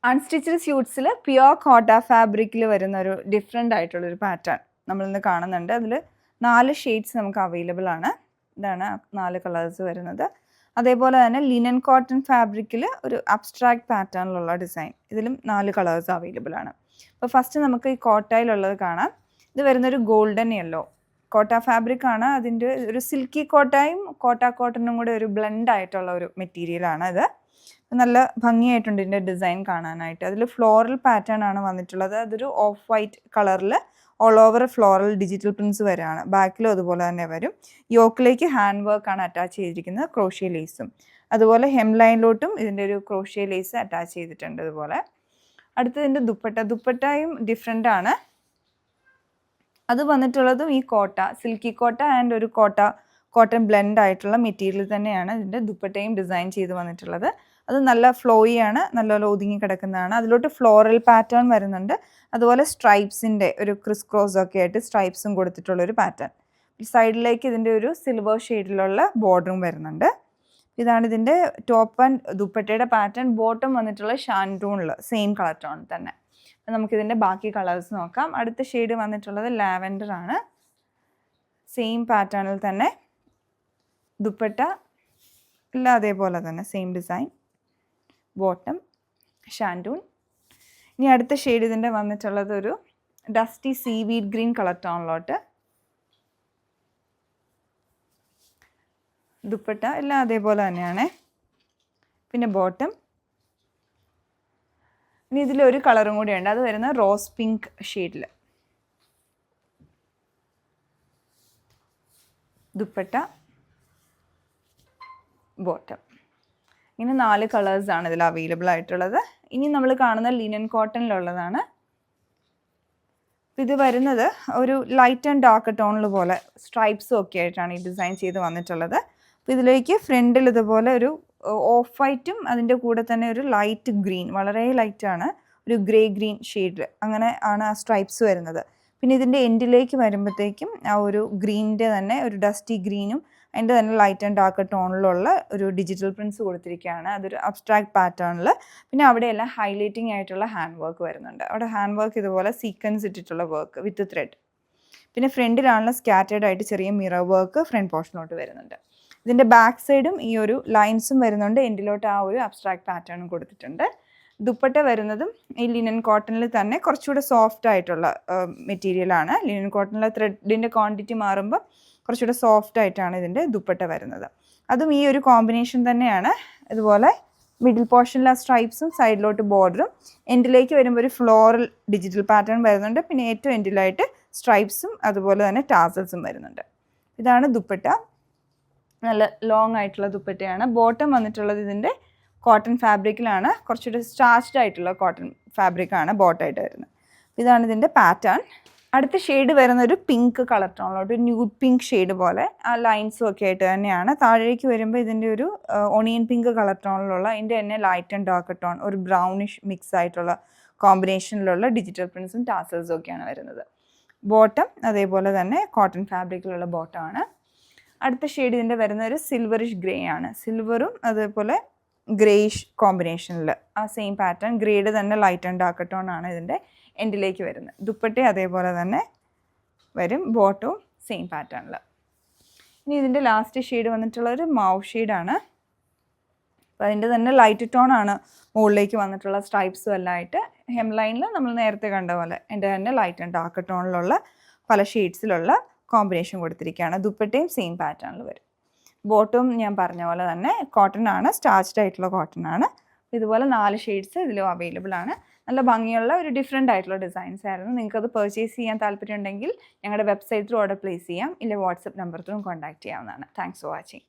Unstitched സ്യൂട്ട്സിൽ pure കോട്ട ഫാബ്രിക്കിൽ വരുന്ന ഒരു ഡിഫറെൻ്റ് ആയിട്ടുള്ളൊരു പാറ്റേൺ നമ്മളിന്ന് കാണുന്നുണ്ട്. അതിൽ 4 ഷെയ്ഡ്സ് നമുക്ക് അവൈലബിൾ ആണ്. ഇതാണ് 4 കളേഴ്സ് വരുന്നത്. അതേപോലെ തന്നെ ലിനൻ കോട്ടൺ ഫാബ്രിക്കിൽ ഒരു അബ്സ്ട്രാക്ട് പാറ്റേണിലുള്ള ഡിസൈൻ, ഇതിലും 4 കളേഴ്സ് അവൈലബിൾ ആണ്. അപ്പോൾ ഫസ്റ്റ് നമുക്ക് ഈ കോട്ടയിലുള്ളത് കാണാം. ഇത് വരുന്നൊരു ഗോൾഡൻ യെല്ലോ കോട്ട ഫാബ്രിക് ആണ്. അതിൻ്റെ ഒരു സിൽക്കി കോട്ടയും കോട്ട കോട്ടനും കൂടെ ഒരു ബ്ലെൻഡ് ആയിട്ടുള്ള ഒരു മെറ്റീരിയലാണ് ഇത്. നല്ല ഭംഗിയായിട്ടുണ്ട് ഇതിൻ്റെ ഡിസൈൻ കാണാനായിട്ട്. അതിൽ ഫ്ലോറൽ പാറ്റേൺ ആണ് വന്നിട്ടുള്ളത്. അതൊരു ഓഫ് വൈറ്റ് കളറിൽ all over floral digital Prince വരെയാണ്. ബാക്കിലും അതുപോലെ തന്നെ വരും. യോക്കിലേക്ക് ഹാൻഡ് വർക്കാണ് അറ്റാച്ച് ചെയ്തിരിക്കുന്നത്, ക്രോഷ്യ ലേസും. അതുപോലെ ഹെം ലൈനിലോട്ടും ഇതിൻ്റെ ഒരു ക്രോഷ്യ ലേസ് അറ്റാച്ച് ചെയ്തിട്ടുണ്ട് ഇതുപോലെ. അടുത്തതിൻ്റെ ദുപ്പട്ടയും ഡിഫറെൻ്റ് ആണ്. അത് വന്നിട്ടുള്ളതും ഈ കോട്ട സിൽക്കി കോട്ട ആൻഡ് ഒരു കോട്ടൺ ബ്ലെൻഡ് ആയിട്ടുള്ള മെറ്റീരിയൽ തന്നെയാണ് ഇതിൻ്റെ ദുപ്പട്ടയും ഡിസൈൻ ചെയ്ത് വന്നിട്ടുള്ളത്. അത് നല്ല ഫ്ലോയി ആണ്, നല്ലപോലെ ഒതുങ്ങി കിടക്കുന്നതാണ്. അതിലോട്ട് ഫ്ലോറൽ പാറ്റേൺ വരുന്നുണ്ട്. അതുപോലെ സ്ട്രൈപ്സിൻ്റെ ഒരു ക്രിസ് ക്രോസ് ഒക്കെ ആയിട്ട് സ്ട്രൈപ്സും കൊടുത്തിട്ടുള്ളൊരു പാറ്റേൺ. സൈഡിലേക്ക് ഇതിൻ്റെ ഒരു സിൽവർ ഷെയ്ഡിലുള്ള ബോർഡറും വരുന്നുണ്ട്. ഇതാണ് ഇതിൻ്റെ ടോപ്പ് ആൻഡ് ദുപ്പട്ടയുടെ പാറ്റേൺ. ബോട്ടം വന്നിട്ടുള്ള ഷാൻഡൂണിൽ സെയിം കളർ ടോൺ തന്നെ. നമുക്കിതിൻ്റെ ബാക്കി കളേഴ്സ് നോക്കാം. അടുത്ത ഷെയ്ഡ് വന്നിട്ടുള്ളത് ലാവൻഡർ ആണ്. സെയിം പാറ്റേണിൽ തന്നെ ദുപ്പട്ട എല്ലാം അതേപോലെ തന്നെ സെയിം ഡിസൈൻ, ബോട്ടം ഷാൻഡൂൺ. ഇനി അടുത്ത ഷെയ്ഡ് ഇതിൻ്റെ വന്നിട്ടുള്ളത് ഒരു ഡസ്റ്റി സീവീഡ് ഗ്രീൻ കളർ ടോണിലോട്ട്. ദുപ്പട്ട എല്ലാം അതേപോലെ തന്നെയാണ്. പിന്നെ ബോട്ടം. ഇനി ഇതിലൊരു കളറും കൂടി ഉണ്ട്, അത് വരുന്ന റോസ് പിങ്ക് ഷെയ്ഡിൽ. ദുപ്പട്ട, ബോട്ടം. ഇങ്ങനെ 4 കളേഴ്സാണ് ഇതിൽ അവൈലബിൾ ആയിട്ടുള്ളത്. ഇനി നമ്മൾ കാണുന്ന ലിനൻ കോട്ടണിലുള്ളതാണ്. ഇത് വരുന്നത് ഒരു ലൈറ്റ് ആൻഡ് ഡാർക്ക് ടോണിൽ പോലെ സ്ട്രൈപ്സും ഒക്കെ ആയിട്ടാണ് ഈ ഡിസൈൻ ചെയ്ത് വന്നിട്ടുള്ളത്. അപ്പോൾ ഇതിലേക്ക് ഫ്രണ്ടിൽ ഇതുപോലെ ഒരു ഓഫ് വൈറ്റും അതിൻ്റെ കൂടെ തന്നെ ഒരു ലൈറ്റ് ഗ്രീൻ, വളരെ ലൈറ്റാണ്, ഒരു ഗ്രേ ഗ്രീൻ ഷെയ്ഡിൽ അങ്ങനെ ആണ് ആ സ്ട്രൈപ്സ് വരുന്നത്. പിന്നെ ഇതിൻ്റെ എൻഡിലേക്ക് വരുമ്പോഴത്തേക്കും ആ ഒരു ഗ്രീനിൻ്റെ തന്നെ ഒരു ഡസ്റ്റി ഗ്രീനും അതിൻ്റെ തന്നെ ലൈറ്റ് ആൻഡ് ഡാർക്ക് ടോണിലുള്ള ഒരു ഡിജിറ്റൽ പ്രിൻസ് കൊടുത്തിരിക്കുകയാണ്. അതൊരു അബ്സ്ട്രാക്ട് പാറ്റേണിൽ. പിന്നെ അവിടെയെല്ലാം ഹൈലൈറ്റിംഗ് ആയിട്ടുള്ള ഹാൻഡ് വർക്ക് വരുന്നുണ്ട്. അവിടെ ഹാൻഡ് വർക്ക് ഇതുപോലെ സീക്വൻസ് ഇട്ടിട്ടുള്ള വർക്ക് വിത്ത് ത്രെഡ്. പിന്നെ ഫ്രണ്ടിലാണുള്ള സ്കാറ്റേർഡ് ആയിട്ട് ചെറിയ മിറർ വർക്ക് ഫ്രണ്ട് പോർഷനിലോട്ട് വരുന്നുണ്ട്. ഇതിൻ്റെ ബാക്ക് സൈഡും ഈ ഒരു ലൈൻസും വരുന്നുണ്ട്. എൻഡിലോട്ട് ആ ഒരു അബ്സ്ട്രാക്ട് പാറ്റേണും കൊടുത്തിട്ടുണ്ട്. ദുപ്പട്ട വരുന്നതും ഈ ലിനൻ കോട്ടണിൽ തന്നെ കുറച്ചുകൂടെ സോഫ്റ്റ് ആയിട്ടുള്ള മെറ്റീരിയലാണ്. ലിനൻ കോട്ടണിലെ ത്രെഡിൻ്റെ ക്വാണ്ടിറ്റി മാറുമ്പോൾ കുറച്ചുകൂടെ സോഫ്റ്റ് ആയിട്ടാണ് ഇതിൻ്റെ ദുപ്പട്ട വരുന്നത്. അതും ഈ ഒരു കോമ്പിനേഷൻ തന്നെയാണ്. ഇതുപോലെ മിഡിൽ പോർഷനിലെ സ്ട്രൈപ്സും സൈഡിലോട്ട് ബോർഡറും, എൻഡിലേക്ക് വരുമ്പോൾ ഒരു ഫ്ലോറൽ ഡിജിറ്റൽ പാറ്റേൺ വരുന്നുണ്ട്. പിന്നെ ഏറ്റവും എൻഡിലായിട്ട് സ്ട്രൈപ്സും അതുപോലെ തന്നെ ടാസൽസും വരുന്നുണ്ട്. ഇതാണ് ദുപ്പട്ട. നല്ല ലോങ് ആയിട്ടുള്ള ദുപ്പട്ടയാണ്. ബോട്ടം വന്നിട്ടുള്ളത് ഇതിൻ്റെ കോട്ടൺ ഫാബ്രിക്കിലാണ്. കുറച്ചുകൂടി സ്റ്റാർച്ച്ഡ് ആയിട്ടുള്ള കോട്ടൺ ഫാബ്രിക്കാണ് ബോട്ടമായിട്ട് വരുന്നത്. ഇതാണ് ഇതിൻ്റെ പാറ്റേൺ. അടുത്ത ഷെയ്ഡ് വരുന്ന ഒരു പിങ്ക് കളർ ടോണിലോട്ട്, ഒരു ന്യൂഡ് പിങ്ക് ഷെയ്ഡ് പോലെ ആ ലൈൻസും ഒക്കെ ആയിട്ട് തന്നെയാണ്. താഴേക്ക് വരുമ്പോൾ ഇതിൻ്റെ ഒരു ഓണിയൻ പിങ്ക് കളർ ടോണിലുള്ള, അതിൻ്റെ തന്നെ ലൈറ്റ് ആൻഡ് ഡാർക്ക് ടോൺ, ഒരു ബ്രൗണിഷ് മിക്സ് ആയിട്ടുള്ള കോമ്പിനേഷനിലുള്ള ഡിജിറ്റൽ പ്രിൻസും ടാസൽസും ഒക്കെയാണ് വരുന്നത്. ബോട്ടം അതേപോലെ തന്നെ കോട്ടൺ ഫാബ്രിക്കിലുള്ള ബോട്ടമാണ്. അടുത്ത ഷെയ്ഡ് ഇതിൻ്റെ വരുന്ന ഒരു സിൽവറിഷ് ഗ്രേ ആണ്. സിൽവറും അതേപോലെ ഗ്രേയിഷ് കോമ്പിനേഷനിൽ ആ സെയിം പാറ്റേൺ, ഗ്രേഡ് തന്നെ ലൈറ്റ് ആൻഡ് ഡാർക്ക് ടോൺ ആണ് ഇതിൻ്റെ എൻഡിലേക്ക് വരുന്നത്. ദുപ്പട്ട അതേപോലെ തന്നെ വരും, ബോട്ടവും സെയിം പാറ്റേണിൽ. ഇനി ഇതിൻ്റെ ലാസ്റ്റ് ഷെയ്ഡ് വന്നിട്ടുള്ളൊരു മാവ് ഷെയ്ഡാണ്. അപ്പോൾ അതിൻ്റെ തന്നെ ലൈറ്റ് ടോൺ ആണ് മുകളിലേക്ക് വന്നിട്ടുള്ള സ്ട്രൈപ്സും എല്ലാം ആയിട്ട്. ഹെം ലൈനിൽ നമ്മൾ നേരത്തെ കണ്ട പോലെ എൻ്റെ തന്നെ ലൈറ്റ് ആൻഡ് ഡാർക്ക് ടോണിലുള്ള പല ഷെയ്ഡ്സിലുള്ള കോമ്പിനേഷൻ കൊടുത്തിരിക്കുകയാണ്. ദുപ്പട്ടയും സെയിം പാറ്റേണിൽ വരും. ബോട്ടവും ഞാൻ പറഞ്ഞ പോലെ തന്നെ കോട്ടൺ ആണ്, സ്റ്റാർച്ച്ഡ് ആയിട്ടുള്ള കോട്ടൺ ആണ്. ഇതുപോലെ 4 ഷെയ്ഡ്സ് ഇതിലും അവൈലബിൾ ആണ്. നല്ല ഭംഗിയുള്ള ഒരു ഡിഫറെൻ്റ് ആയിട്ടുള്ള ഡിസൈൻസ് ആയിരുന്നു. നിങ്ങൾക്കത് പർച്ചേസ് ചെയ്യാൻ താല്പര്യമുണ്ടെങ്കിൽ ഞങ്ങളുടെ വെബ്സൈറ്റ് ത്രൂ ഓർഡർ പ്ലേസ് ചെയ്യാം. ഇല്ല വാട്സപ്പ് നമ്പർ ത്രൂ കോൺടാക്ട് ചെയ്യാവുന്നതാണ്. Thanks for watching.